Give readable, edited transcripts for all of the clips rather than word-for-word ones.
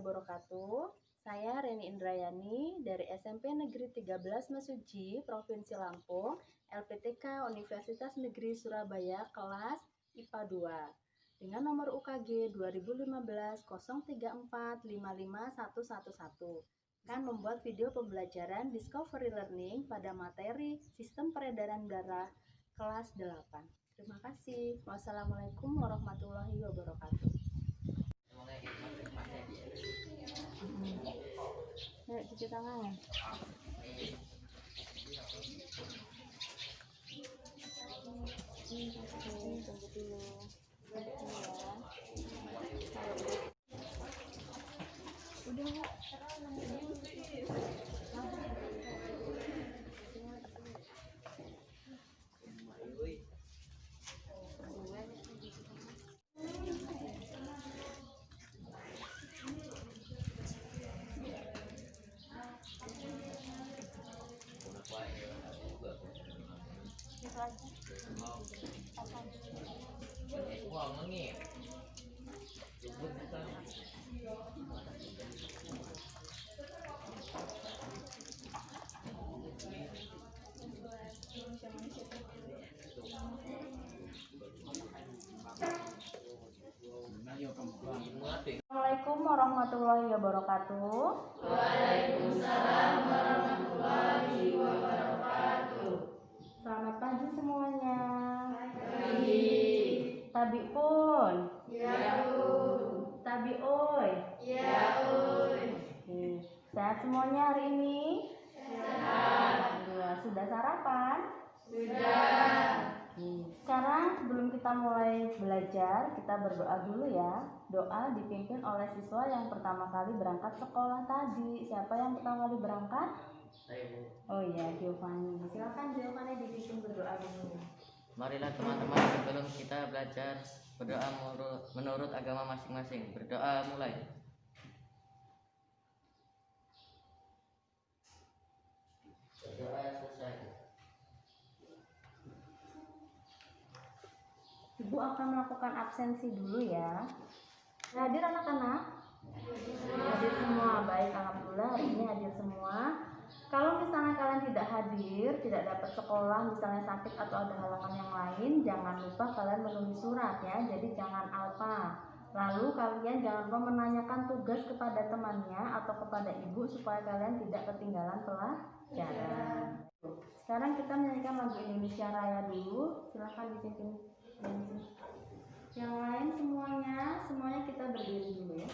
wabarakatuh. Saya Reni Indrayani dari SMP Negeri 13 Mesuji, Provinsi Lampung, LPTK Universitas Negeri Surabaya, kelas IPA 2. Dengan nomor UKG 2015-034-55111. Akan membuat video pembelajaran Discovery Learning pada materi Sistem Peredaran Darah kelas 8. Terima kasih. Wassalamualaikum warahmatullahi wabarakatuh. Yuk, cuci tangan. Tunggu dulu. Udah. Assalamualaikum warahmatullahi wabarakatuh. Waalaikumsalam warahmatullahi wabarakatuh. Selamat pagi semuanya. Pagi. Tabiun. Ya Un. Tabioi. Ya Un. Sehat semuanya hari ini? Sehat. Sudah sarapan? Sudah. Sekarang sebelum kita mulai belajar, kita berdoa dulu ya. Doa dipimpin oleh siswa yang pertama kali berangkat sekolah tadi. Siapa yang pertama kali berangkat? Oh iya, Giovanni. Silakan Giovanni dipimpin berdoa dulu. Marilah teman-teman, sebelum kita belajar berdoa menurut agama masing-masing. Berdoa mulai. Berdoa selesai. Ibu akan melakukan absensi dulu ya. Hadir anak-anak? Hadir semua. Baik, alhamdulillah hari ini hadir semua. Kalau misalnya kalian tidak hadir, tidak dapat sekolah, misalnya sakit atau ada halangan yang lain, jangan lupa kalian menulis surat ya. Jadi jangan alpa. Lalu kalian jangan lupa menanyakan tugas kepada temannya atau kepada ibu supaya kalian tidak ketinggalan pelajaran. Sekarang kita menyanyikan lagu Indonesia Raya dulu. Silahkan dipimpin. Yang lain semuanya kita berdiri dulu ya.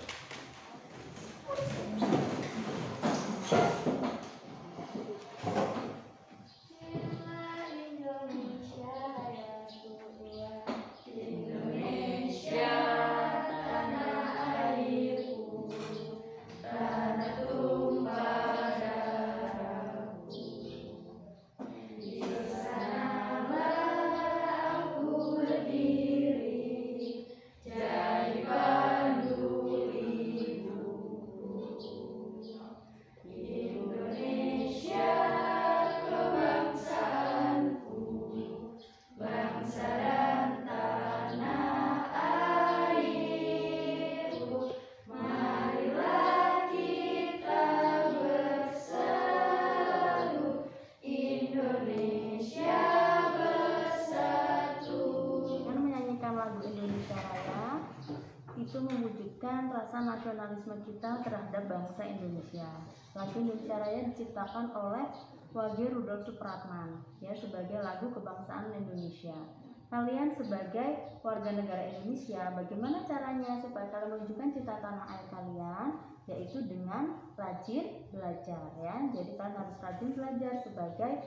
Itu mewujudkan rasa nasionalisme kita terhadap bangsa Indonesia. Lagu Indonesia Raya diciptakan oleh Wage Rudolf Supratman ya sebagai lagu kebangsaan Indonesia. Kalian sebagai warga negara Indonesia, bagaimana caranya supaya kalian menunjukkan cita tanah air kalian? Yaitu dengan rajin belajar ya. Jadi kalian harus rajin belajar sebagai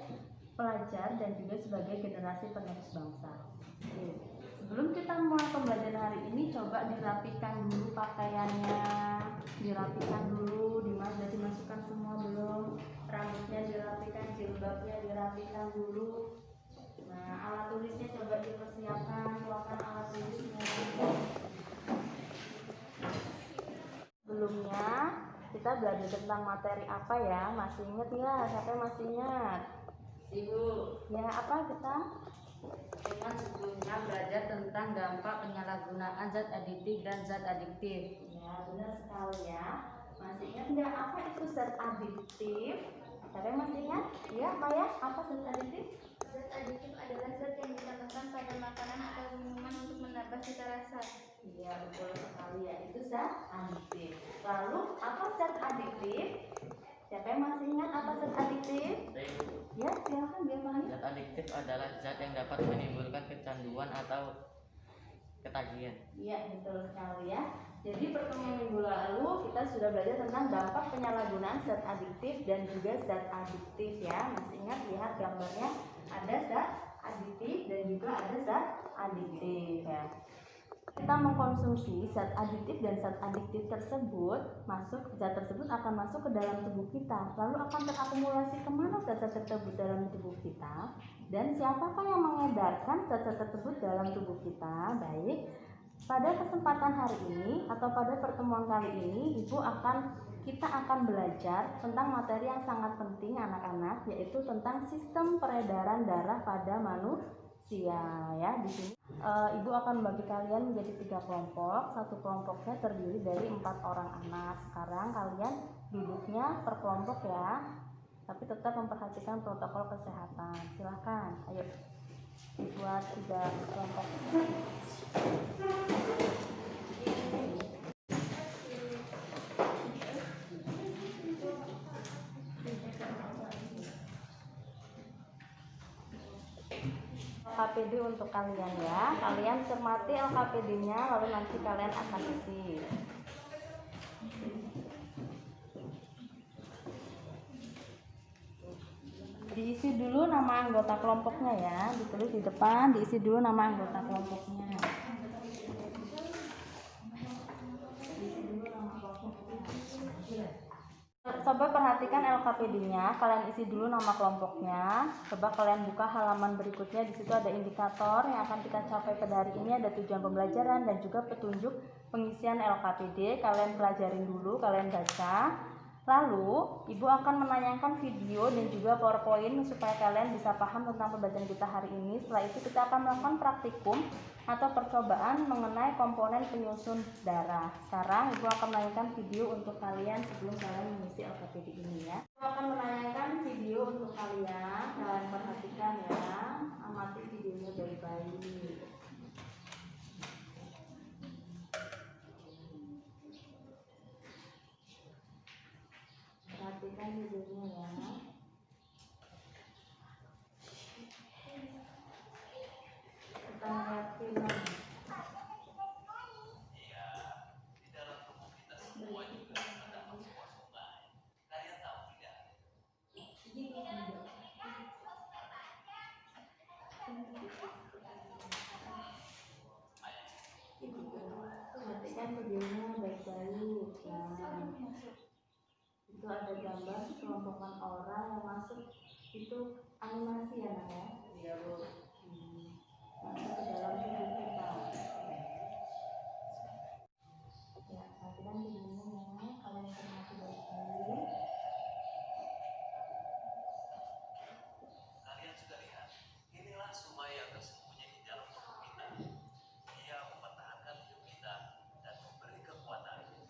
pelajar dan juga sebagai generasi penerus bangsa. Sebelum kita mulai pembelajaran hari ini, coba dirapikan dulu pakaiannya, dirapikan dulu, sudah dimasukkan semua belum? Rambutnya dirapikan, jilbabnya dirapikan dulu. Nah, alat tulisnya coba dipersiapkan, silakan alat tulisnya. Sebelumnya kita belajar tentang materi apa ya? Masih ingat ya? Siapa yang masih ingat? Ibu. Ya, apa kita? Dengan sebelumnya belajar tentang dampak penyalahgunaan zat aditif dan zat adiktif. Ya, benar sekali ya. Kemudian apa itu zat adiktif? Siapa yang masih ingat? Ya, Maya, apa zat adiktif? Zat aditif adalah zat yang ditambahkan pada makanan atau minuman untuk menambah cita rasa. Iya, betul sekali ya. Itu zat adiktif. Lalu apa zat adiktif? Siapa yang masih ingat apa zat adiktif? Ya, silakan biar Maya. Zat adiktif adalah zat yang dapat menimbulkan kecanduan atau ketagihan. Iya, betul sekali ya. Jadi pertemuan minggu lalu kita sudah belajar tentang dampak penyalahgunaan zat adiktif dan juga zat adiktif ya. Masih ingat, lihat gambarnya, ada zat adiktif dan juga ada zat adiktif ya. Kita mengkonsumsi zat adiktif dan zat adiktif tersebut, zat tersebut akan masuk ke dalam tubuh kita. Lalu akan terakumulasi kemana zat-zat tersebut dalam tubuh kita, dan siapakah yang mengedarkan zat-zat tersebut dalam tubuh kita? Baik, pada kesempatan hari ini atau pada pertemuan kali ini, kita akan belajar tentang materi yang sangat penting anak-anak, yaitu tentang sistem peredaran darah pada manusia ya. Di sini Ibu akan membagi kalian menjadi 3 kelompok. Satu kelompoknya terdiri dari 4 orang anak. Sekarang kalian duduknya per kelompok ya, tapi tetap memperhatikan protokol kesehatan. Silahkan, ayo dibuat 3 kelompok. LKPD untuk kalian ya. Kalian cermati LKPD-nya, lalu nanti kalian akan isi. Diisi dulu nama anggota kelompoknya ya. Ditulis di depan, diisi dulu nama anggota kelompoknya. Coba perhatikan LKPD-nya, kalian isi dulu nama kelompoknya. Coba kalian buka halaman berikutnya, di situ ada indikator yang akan kita capai pada hari ini, ada tujuan pembelajaran dan juga petunjuk pengisian LKPD. Kalian pelajarin dulu, kalian baca. Lalu, Ibu akan menayangkan video dan juga PowerPoint supaya kalian bisa paham tentang pembelajaran kita hari ini. Setelah itu kita akan melakukan praktikum atau percobaan mengenai komponen penyusun darah. Sekarang Ibu akan menayangkan video untuk kalian sebelum kalian mengisi LKPD ini ya. Ibu akan menayangkan video untuk kalian. Kalian perhatikan ya, amati videonya baik-baik. Perhatikan videonya ya. Kita lihat film. Perhatikan videonya baik-baik ya. Itu ada gambar kelompokan orang yang masuk, itu animasi ya nak ya. Iya, Bu. Masuk ke dalam tubuh kita. Ya, perhatikan videonya ya. Kalian cermati baik-baik. Kalian sudah lihat, inilah Sumaya yang tersembunyi di dalam tubuh kita. Dia mempertahankan hidup kita dan memberi kekuatan.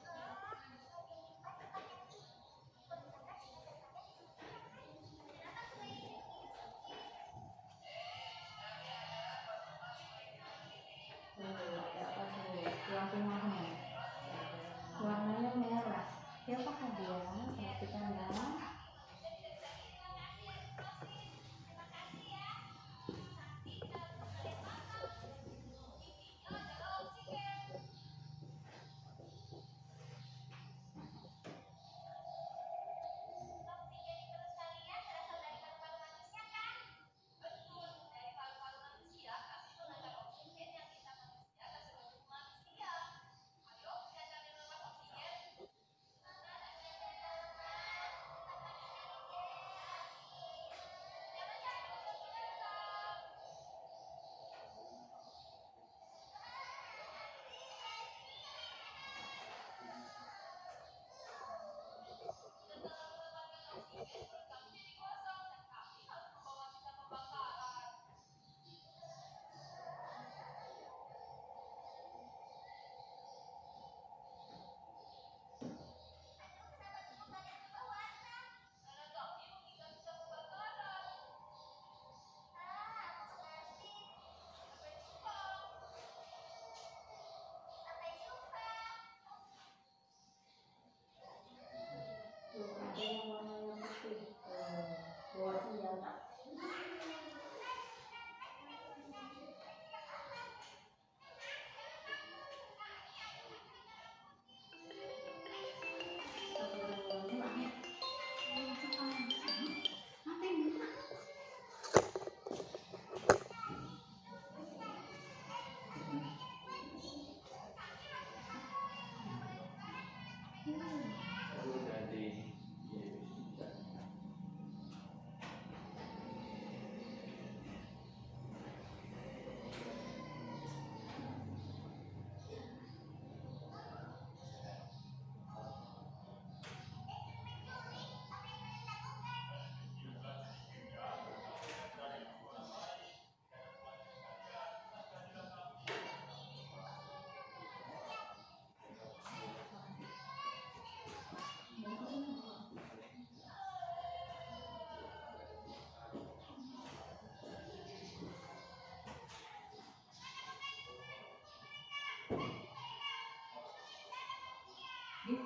Kalau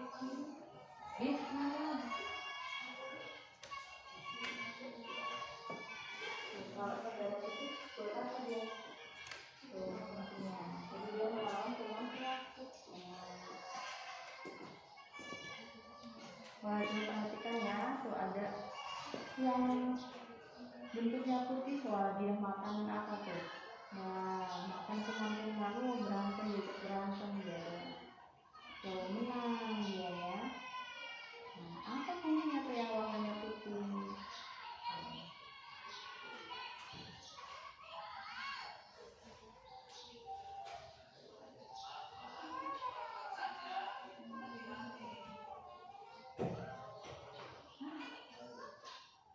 saudara itu boleh apa dia? Tuh, fungsinya. Jadi dia melawan dengan praktiknya. Wah, ini perhatikan ya, tuh ada yang bentuknya putih. Wah, dia makanan apa tuh? Nah, makan kuman-kuman, berantem dia. Tuh, menang dia ya. Nah, apa fungsinya tuh yang warnanya putih?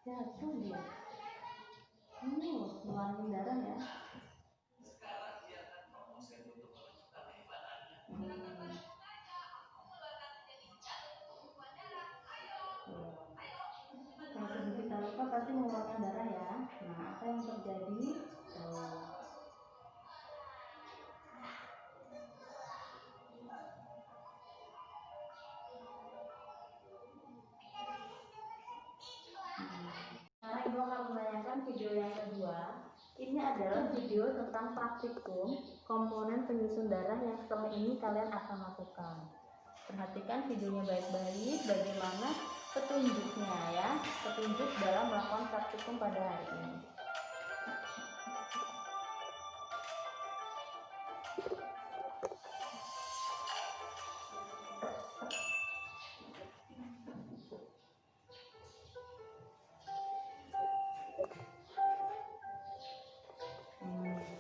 Jatuh dia. Ini ngeluarin darah ya. Sekarang biarkan proposen untuk menunjukkan kehebatannya. Kalau tubuh kita luka pasti mengeluarkan darah ya. Nah, apa yang terjadi? Sekarang Ibu akan menanyakan video yang kedua. Ini adalah video tentang praktikum komponen penyusun darah yang setelah ini kalian akan lakukan. Perhatikan videonya baik-baik, bagaimana petunjuknya ya, petunjuk dalam melakukan praktikum pada hari ini.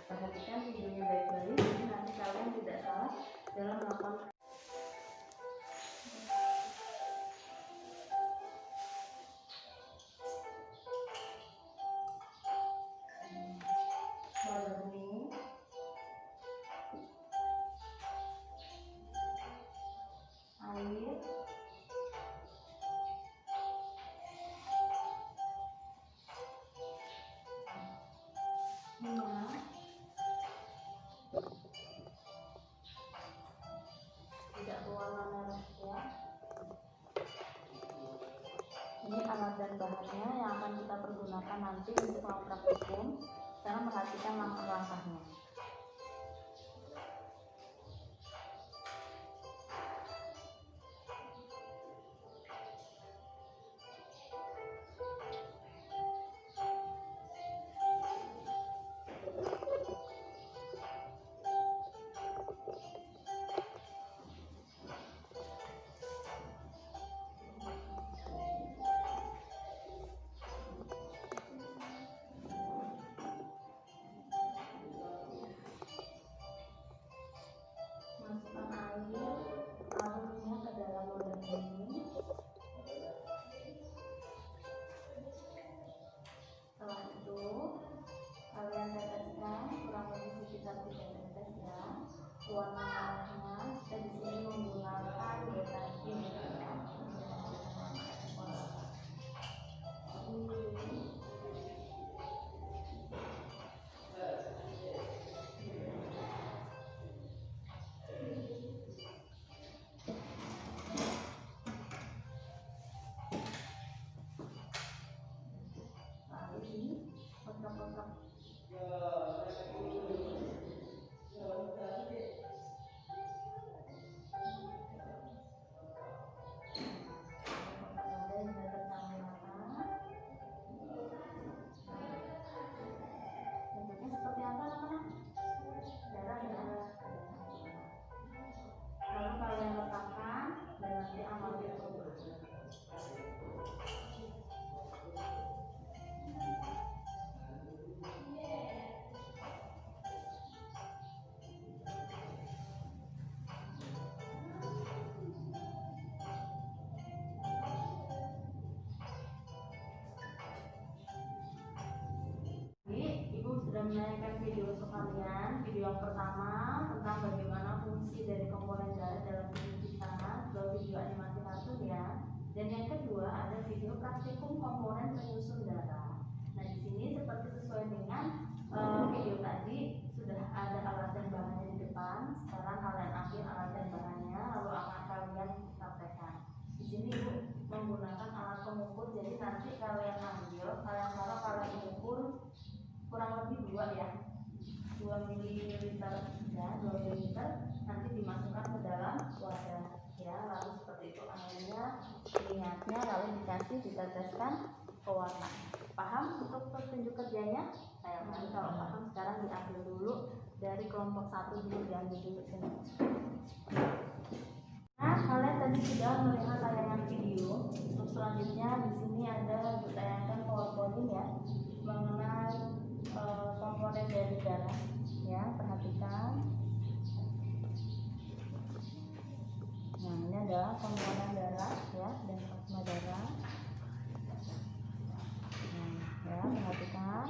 Perhatikan videonya baik-baik, jadi nanti kalian tidak salah dalam melakukan. Warni, air, minyak, tidak berwarna merah ya. Ini alat dan bahannya yang akan kita pergunakan nanti untuk melakukan praktikum. Sekarang perhatikan langkah-langkahnya. Masukkan air, taruh minyak ke dalam wadah ini. Setelah itu kalian teteskan kurang lebih sekitar 3 tetes ya. Warna merahnya kita di sini menggunakan betadine ya. Kotak-kotak ada yang sudah tercampur rata. Bentuknya seperti apa anak-anak? Darah ya. Lalu kalian letakkan dan nanti amati perubahan. Ibu sudah menanyakan video untuk kalian. Video yang pertama tentang bagaimana fungsi dari komponen darah dalam tubuh kita, sebuah video animasi kartun ya. Dan yang kedua ada video praktikum komponen penyusun darah. Nah di sini seperti sesuai dengan video tadi sudah ada alat dan bahannya di depan. Sekarang kalian ambil alat dan bahannya, lalu akan kalian praktekkan. nanti kalian ambil, kalian taruh, kalian ukur kurang lebih 2 ya, 2 ml ya, 2 ml nanti dimasukkan ke dalam wadah ya, lalu seperti itu airnya, minyaknya, lalu diteteskan ke warna. Paham untuk petunjuk kerjanya? Saya kalau paham sekarang diambil dulu dari kelompok 1 dulu, diambil dulu sini. Nah, kalian tadi sudah melihat tayangan video. Untuk selanjutnya di sini ada ditayangkan PowerPoint ya mengenai komponen dari darah ya, perhatikan. Nah, ini adalah komponen darah ya, dan plasma darah. Nah, ya, perhatikan.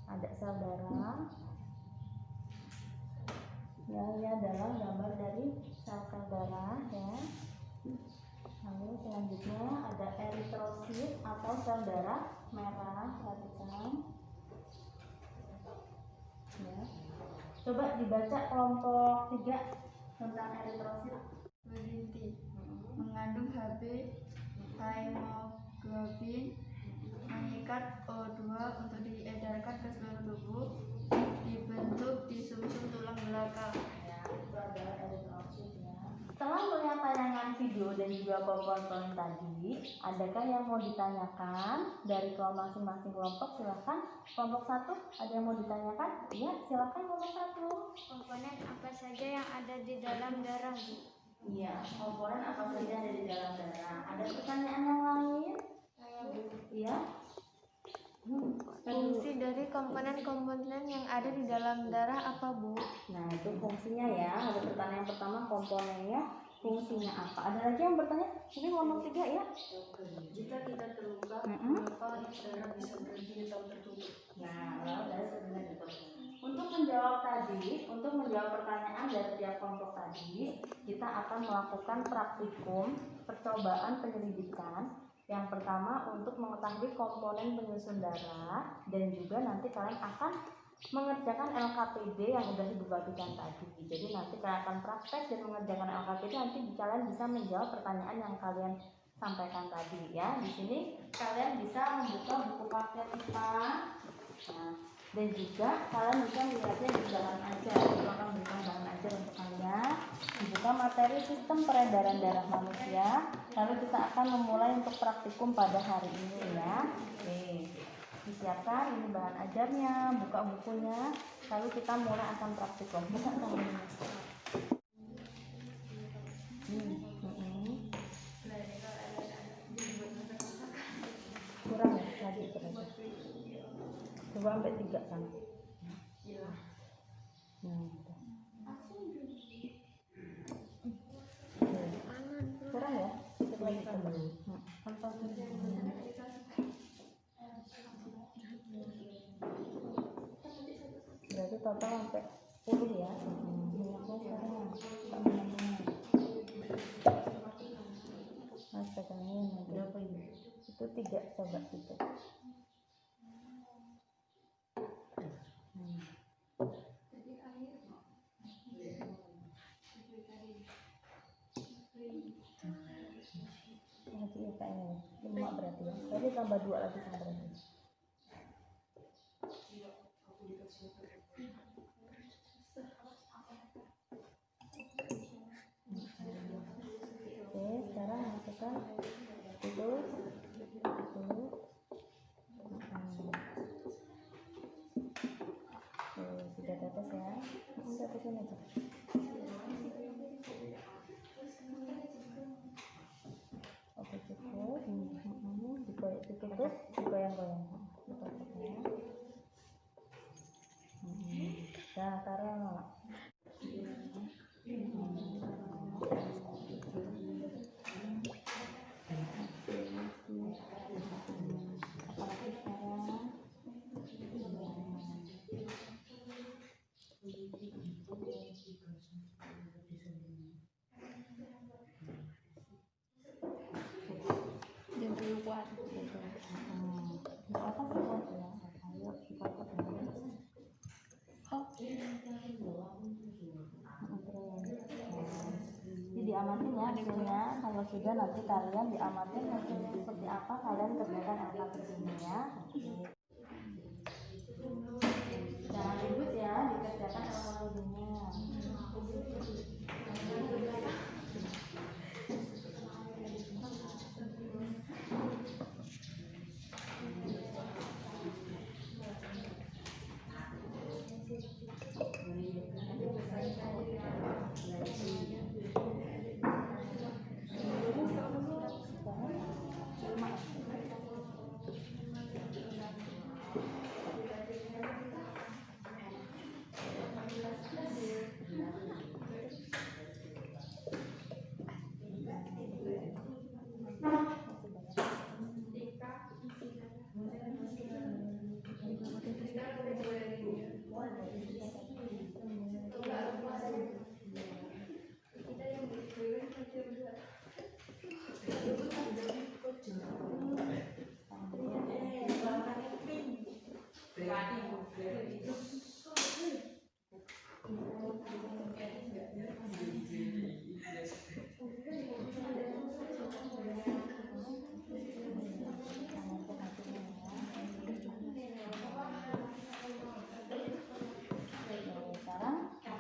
Ada sel darah. Ya, ini adalah gambar dari sel-sel darah ya. Lalu selanjutnya ada eritrosit atau sel darah merah, perhatikan. Ya. Coba dibaca kelompok 3 tentang eritrosit. Berinti mengandung Hb, hemoglobin, mengikat O2 untuk diedarkan ke seluruh tubuh, dibentuk di sumsum tulang belakang. Ya, itu adalah eritrosit ya. Setelah melihat tayangan video dan juga PowerPoint tadi, adakah yang mau ditanyakan dari masing-masing kelompok? Silakan. Kelompok 1 ada yang mau ditanyakan? Iya, silakan kelompok 1. Komponen apa saja yang ada di dalam darah, Bu? Iya, komponen apa saja yang ada di dalam darah? Ada pertanyaan yang lain? Saya, Bu. Iya. Fungsi dari komponen-komponen yang ada di dalam darah apa, Bu? Nah, itu fungsinya ya. Ada pertanyaan pertama, komponennya fungsinya apa? Ada lagi yang bertanya? Mungkin kelompok 3 ya. Jika kita terluka, mengapa darah bisa berhenti atau tertutup? Nah, lalu dari sebenarnya gitu. Untuk menjawab pertanyaan dari tiap kelompok tadi, kita akan melakukan praktikum percobaan penyelidikan. Yang pertama untuk mengetahui komponen penyusun darah, dan juga nanti kalian akan mengerjakan LKPD yang sudah dibagikan tadi. Jadi nanti kalian akan praktek dan mengerjakan LKPD, nanti kalian bisa menjawab pertanyaan yang kalian sampaikan tadi ya. Di sini kalian bisa membuka buku paket IPA. Nah, dan juga kalian bisa melihatnya di bahan ajar. Kita akan berikan bahan ajar untuk kalian. Dibuka materi sistem peredaran darah manusia. Lalu kita akan memulai untuk praktikum pada hari ini ya. Oke, disiapkan ini bahan ajarnya, buka bukunya. Lalu kita mulai akan praktikum. Buka tangannya. Kurang ya, lagi kurang. Coba sampai 3 kan. Kurang ya? Coba lagi kembali. Berarti total sampai 10 ya. Minyaknya sekarang Mas pegangin berapa ini? Itu 3, coba itu. Lagi ya kayaknya 5 berarti ya. Tadi tambah 2 lagi sama berarti. Oke, sekarang masukkan itu. Sudah tetes ya. Tetesin aja. Oke, cukup. Ditutup, digoyang-goyang. Nah, taruh. diamatin ya hasilnya. Kalau sudah nanti kalian diamatin hasilnya seperti apa, kalian kerjakan LKPD-nya ya. Jangan ribut ya, dikerjakan LKPD-nya.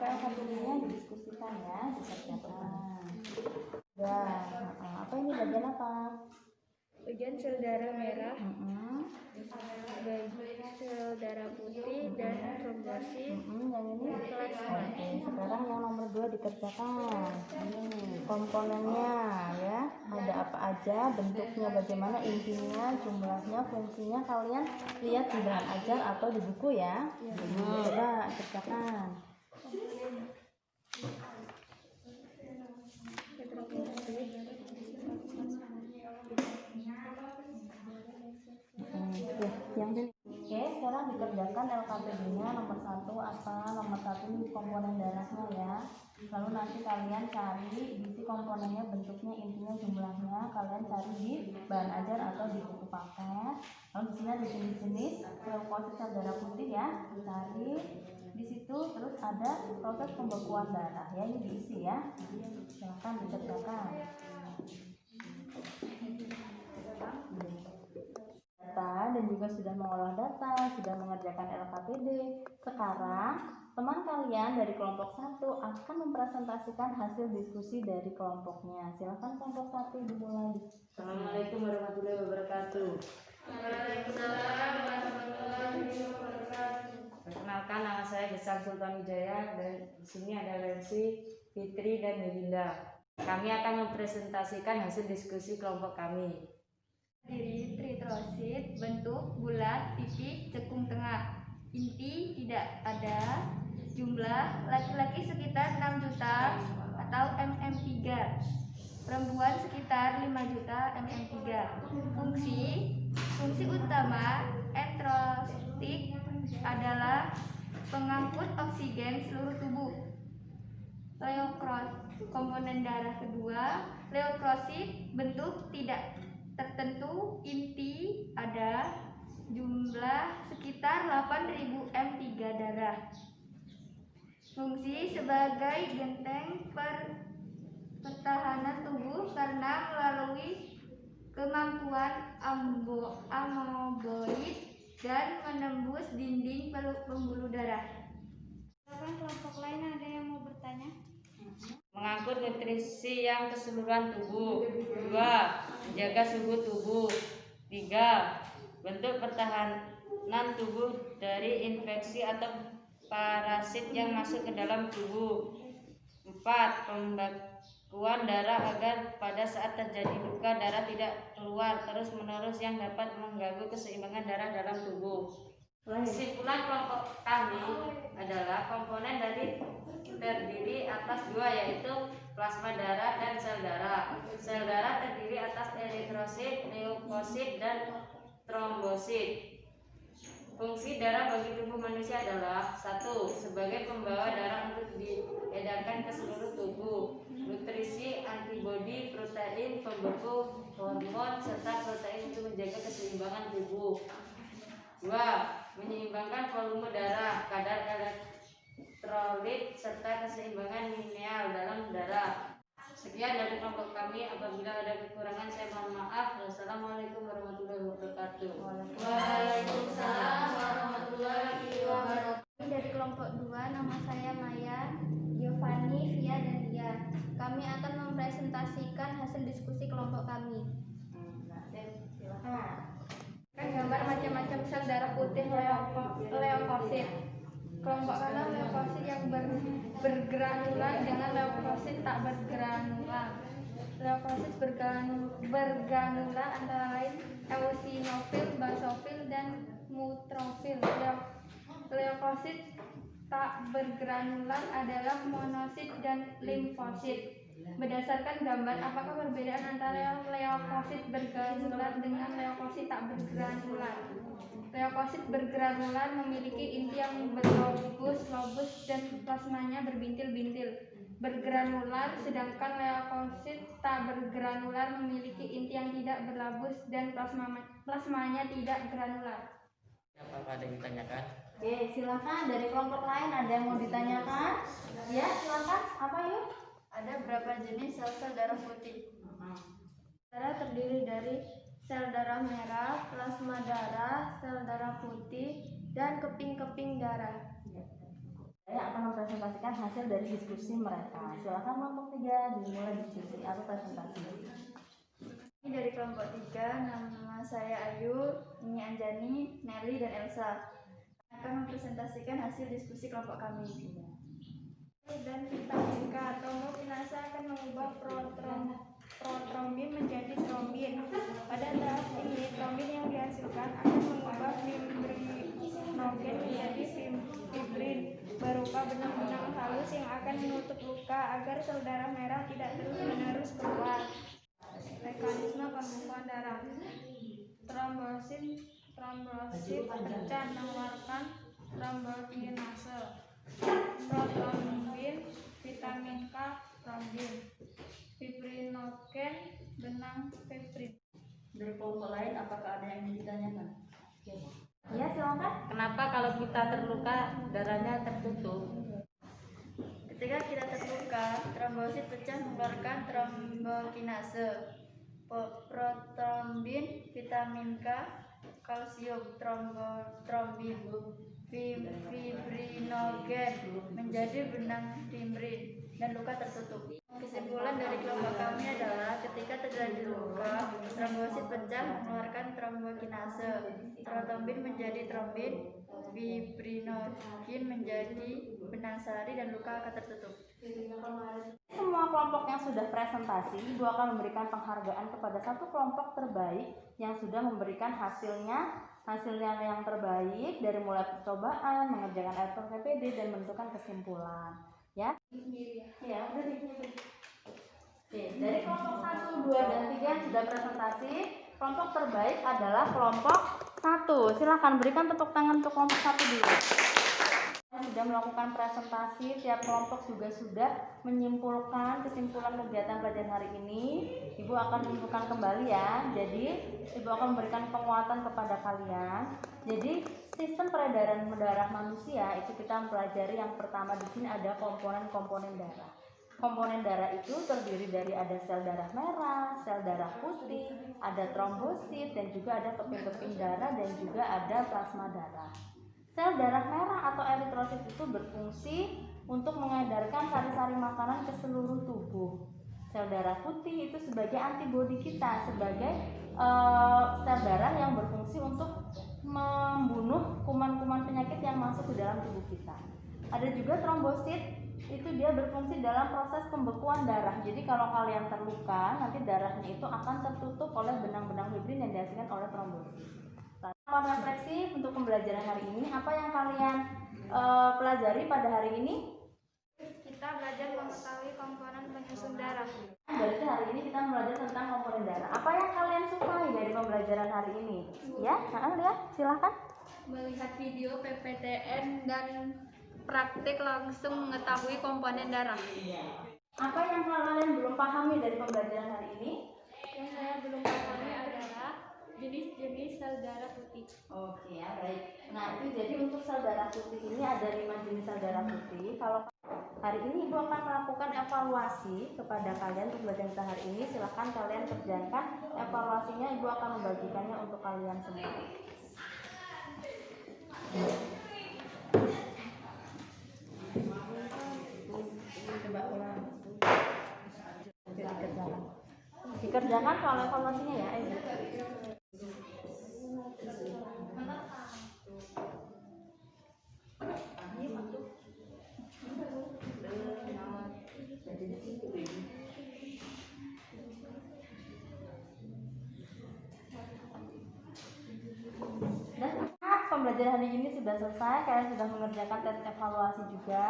LKPD-nya didiskusikan ya, dikerjakan. Apa ini bagian apa? Bagian sel darah merah, bagian sel darah putih dan trombosit. Yang ini plasma. Oke, sekarang yang nomor 2 dikerjakan. Komponennya ya, ada apa aja, bentuknya bagaimana, intinya, jumlahnya, fungsinya kalian lihat di bahan ajar atau di buku ya. Coba kerjakan. Yang ini. Oke, sekarang dikerjakan LKPD-nya nomor 1 apa? Nomor 1 ini komponen darahnya ya. Lalu nanti kalian cari isi komponennya, bentuknya, intinya, jumlahnya. Kalian cari di bahan ajar atau di buku paket. Lalu di sini ada jenis-jenis leukosit sel darah putih ya. Cari di situ, terus ada proses pembekuan darah ya, ini diisi ya. Silahkan dikerjakan. Data dan juga sudah mengolah data, sudah mengerjakan LKPD. Sekarang teman kalian dari kelompok 1 akan mempresentasikan hasil diskusi dari kelompoknya. Silakan kelompok 1 dimulai. Assalamualaikum warahmatullahi wabarakatuh. Waalaikumsalam warahmatullahi wabarakatuh. Perkenalkan, nama saya Besar Sultan Wijaya dan di sini ada Lensi, Fitri dan Melinda. Kami akan mempresentasikan hasil diskusi kelompok kami. Diri tritrosit, bentuk bulat, titik, cekung tengah. Inti tidak ada. Jumlah laki-laki sekitar 6 juta atau MM3. Perempuan sekitar 5 juta MM3. Fungsi utama enterosit adalah pengangkut oksigen seluruh tubuh. Komponen darah kedua, leukosit, bentuk tidak tertentu, inti ada, jumlah sekitar 8.000 M3 darah. Fungsi sebagai genteng pertahanan tubuh karena melalui kemampuan amoeboid dan menembus dinding pembuluh darah. Silakan kelompok lain, ada yang mau bertanya? Mengangkut nutrisi yang keseluruhan tubuh. 2. Menjaga suhu tubuh. 3. Bentuk pertahanan tubuh dari infeksi atau parasit yang masuk ke dalam tubuh. 4. Pembekuan darah agar pada saat terjadi luka darah tidak keluar terus-menerus yang dapat mengganggu keseimbangan darah dalam tubuh. Kesimpulan kelompok kami adalah komponen terdiri atas 2, yaitu plasma darah dan sel darah. Sel darah terdiri atas eritrosit, leukosit, dan trombosit. Fungsi darah bagi tubuh manusia adalah 1. Sebagai pembawa darah untuk diedarkan ke seluruh tubuh. Nutrisi, antibodi, protein, pembeku, hormon, serta protein untuk menjaga keseimbangan tubuh. 2. Menyeimbangkan volume darah, kadar elektrolit, serta keseimbangan mineral dalam darah. Sekian dari kelompok kami. Apabila ada kekurangan saya mohon maaf. Wassalamualaikum warahmatullahi wabarakatuh. Waalaikumsalam warahmatullahi wabarakatuh. Dari kelompok 2, nama saya Maya, Giovanni, Via, dan Dia. Kami akan mempresentasikan hasil diskusi kelompok kami. Kan gambar macam-macam sel darah putih leukosit. Kelompok kanan leukosit yang bergranular dengan leukosit tak bergranular. Leukosit bergranular antara lain eosinofil, basofil, dan neutrofil. Leukosit tak bergranular adalah monosit dan limfosit. Berdasarkan gambar, apakah perbedaan antara leukosit bergranular dengan leukosit tak bergranular? Leukosit bergranular memiliki inti yang berlobus dan plasmanya berbintil-bintil bergranular, sedangkan leukosit tak bergranular memiliki inti yang tidak berlabus dan plasmanya tidak granular. Apakah ada yang ditanyakan? Oke, silakan dari kelompok lain ada yang mau ditanyakan? Ya, silakan. Apa yuk? Ada berapa jenis sel-sel darah putih? Darah terdiri dari sel darah merah, plasma darah, sel darah putih, dan keping-keping darah. Saya akan mempresentasikan hasil dari diskusi mereka. Silakan kelompok 3 dimulai diskusi atau presentasi. Ini dari kelompok 3, nama saya Ayu, ini Anjani, Nelly, dan Elsa. Akan mempresentasikan hasil diskusi kelompok kami. Dan vitamin K, trombokinase akan mengubah protrombin menjadi trombin. Pada tahap ini, trombin yang dihasilkan akan mengubah fibrinogen menjadi fibrin berupa benang-benang halus yang akan menutup luka agar sel darah merah tidak terus-menerus keluar. Mekanisme pembekuan darah. Trombosit pecah mengeluarkan trombokinase. Protrombin, vitamin K, trombin. Fibrinogen, benang fibrin. Dari kelompok lain apakah ada yang ingin ditanyakan? Ya, silakan. Kenapa kalau kita terluka darahnya tertutup? Ketika kita terluka, trombosit pecah mengeluarkan trombokinase. Protrombin, vitamin K, kalsium, trombin. Fibrinogen menjadi benang fibrin dan luka tertutup. Kesimpulan dari kelompok kami adalah ketika terjadi luka, trombosit pecah mengeluarkan trombokinase, protrombin menjadi trombin, fibrinogen menjadi benang sari dan luka akan tertutup. Semua kelompok yang sudah presentasi, Ibu akan memberikan penghargaan kepada satu kelompok terbaik yang sudah memberikan hasilnya yang terbaik dari mulai percobaan, mengerjakan RPPD dan menentukan kesimpulan. Ya, ya, udah deh. Oke, dari kelompok 1, 2, dan 3 yang sudah presentasi, kelompok terbaik adalah kelompok 1. Silakan berikan tepuk tangan untuk kelompok 1 dulu. Sudah melakukan presentasi, tiap kelompok juga sudah menyimpulkan kesimpulan kegiatan pelajaran hari ini. Ibu akan menyimpulkan kembali ya. Jadi Ibu akan memberikan penguatan kepada kalian. Jadi sistem peredaran darah manusia itu kita mempelajari yang pertama di sini ada komponen-komponen darah. Komponen darah itu terdiri dari ada sel darah merah, sel darah putih, ada trombosit, dan juga ada keping-keping darah dan juga ada plasma darah. Sel darah merah atau eritrosit itu berfungsi untuk mengedarkan sari-sari makanan ke seluruh tubuh. Sel darah putih itu sebagai antibodi kita, sebagai sel darah yang berfungsi untuk membunuh kuman-kuman penyakit yang masuk ke dalam tubuh kita. Ada juga trombosit, itu dia berfungsi dalam proses pembekuan darah. Jadi kalau kalian terluka, nanti darahnya itu akan tertutup oleh benang-benang fibrin yang dihasilkan oleh trombosit. Refleksi untuk pembelajaran hari ini, apa yang kalian pelajari pada hari ini? Kita belajar mengetahui komponen penyusun darah. Berarti hari ini kita belajar tentang komponen darah. Apa yang kalian sukai dari pembelajaran hari ini? Ya, lihat, silahkan. Melihat video PPTN dan praktik langsung mengetahui komponen darah. Apa yang kalian belum pahami dari pembelajaran hari ini? Yang saya belum pahami adalah jenis-jenis sel darah putih. Oke, ya, baik. Nah, itu jadi untuk sel darah putih ini ada 5 jenis sel darah putih. Kalau Hari ini Ibu akan melakukan evaluasi kepada kalian untuk belajar kita hari ini. Silahkan kalian kerjakan evaluasinya. Ibu akan membagikannya untuk kalian semua. Coba ulang. Dikerjakan soal evaluasinya ya, Ibu. Pembelajaran hari ini sudah selesai, kalian sudah mengerjakan tes evaluasi juga.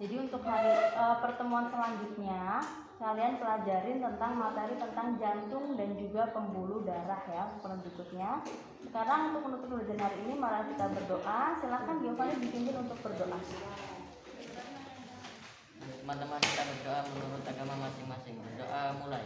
Jadi untuk hari pertemuan selanjutnya kalian pelajarin tentang materi tentang jantung dan juga pembuluh darah ya berikutnya. Sekarang untuk menutup pembelajaran hari ini mari kita berdoa. Silakan Giovanni dipimpin untuk berdoa. Teman-teman kita berdoa menurut agama masing-masing. Berdoa mulai.